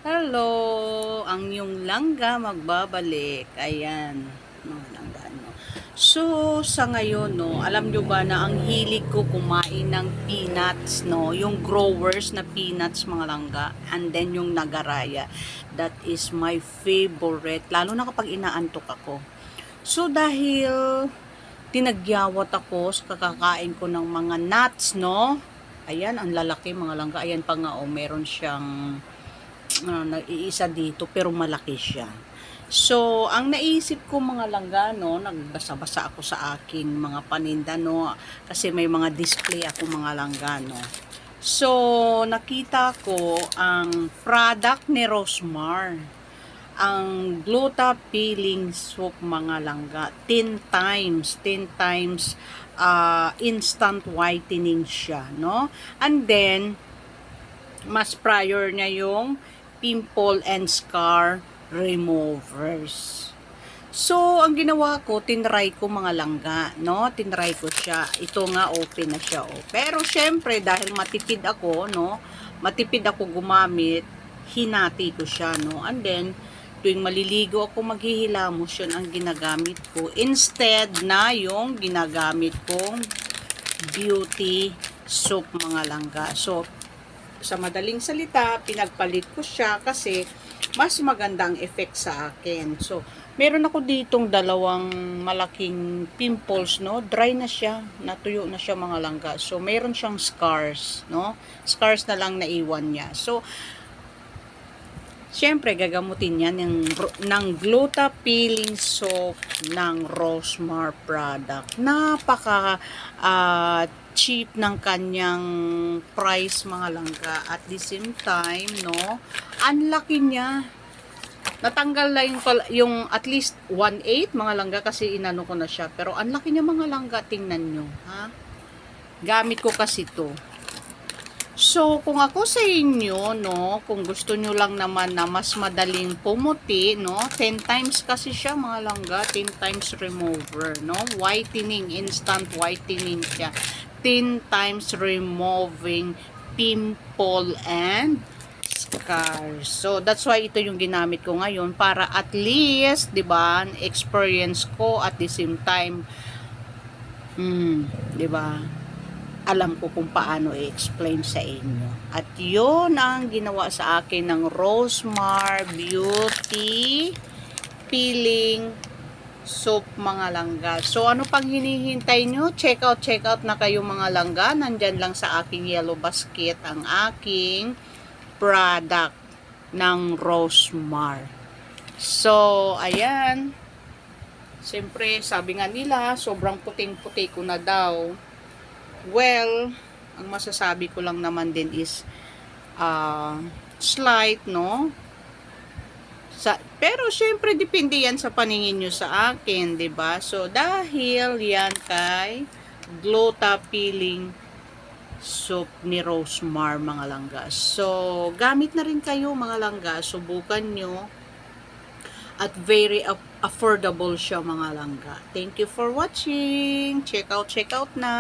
Hello! Ang yung langga magbabalik. Ayan. Mga langga, no? So, sa ngayon, no, alam nyo ba na ang hilig ko kumain ng peanuts, no? Yung growers na peanuts, mga langga. And then yung nagaraya. That is my favorite. Lalo na kapag inaantok ako. So, dahil tinagyawat ako sa kakakain ko ng mga nuts, no? Ayan, ang lalaki, mga langga. Ayan pa nga, oh, meron siyang nag-iisa dito pero malaki siya. So, ang naisip ko mga langga, no, nagbasa-basa ako sa aking mga paninda, no, kasi may mga display ako mga langga, no. So, nakita ko ang product ni Rosmar, ang Gluta Peeling Soap mga langga, 10 times instant whitening siya, no. And then, mas prior niya yung pimple and scar removers. So, ang ginawa ko, tinry ko mga langga, no? Tinry ko siya. Ito nga, open na siya, oh. Pero, syempre, dahil matipid ako, no? Matipid ako gumamit, hinati ko siya, no? And then, tuwing maliligo ako maghihilamos, yun ang ginagamit ko. Instead na yung ginagamit kong beauty soap mga langga. So, sa madaling salita, pinagpalit ko siya kasi mas magandang effect sa akin. So, meron ako ditong dalawang malaking pimples, no? Dry na siya, natuyo na siya mga langga. So, meron siyang scars, no? Scars na lang naiwan niya. So, syempre, gagamutin yan ng Gluta Peeling Soap ng Rosmar product. Napaka cheap ng kanyang price mga langga. At the same time, no, ang laki niya. Natanggal na yung at least 1/8 mga langga kasi inano ko na siya. Pero ang laki niya mga langga, tingnan nyo. Ha? Gamit ko kasi to. So, kung ako sa inyo, no, kung gusto nyo lang naman na mas madaling pumuti, no, 10 times kasi siya, mga langga, 10 times remover, no, whitening, instant whitening siya, 10 times removing pimple and scars. So, that's why ito yung ginamit ko ngayon para at least, di ba, experience ko at the same time, di ba, alam ko kung paano i-explain sa inyo. At yun ang ginawa sa akin ng Rosmar Beauty Peeling Soap mga langga. So, ano pang hinihintay nyo? Check out na kayo mga langga. Nandyan lang sa aking yellow basket ang aking product ng Rosmar. So, ayan. Siyempre, sabi nga nila, sobrang puting-puti ko na daw. Well, ang masasabi ko lang naman din is slight, no? Pero syempre depende yan sa paningin nyo sa akin, 'di ba? So dahil yan kay Gluta Peeling Soap ni Rosmar mga langga. So gamit na rin kayo mga langga, subukan nyo. At very affordable siya mga langga. Thank you for watching. Check out na.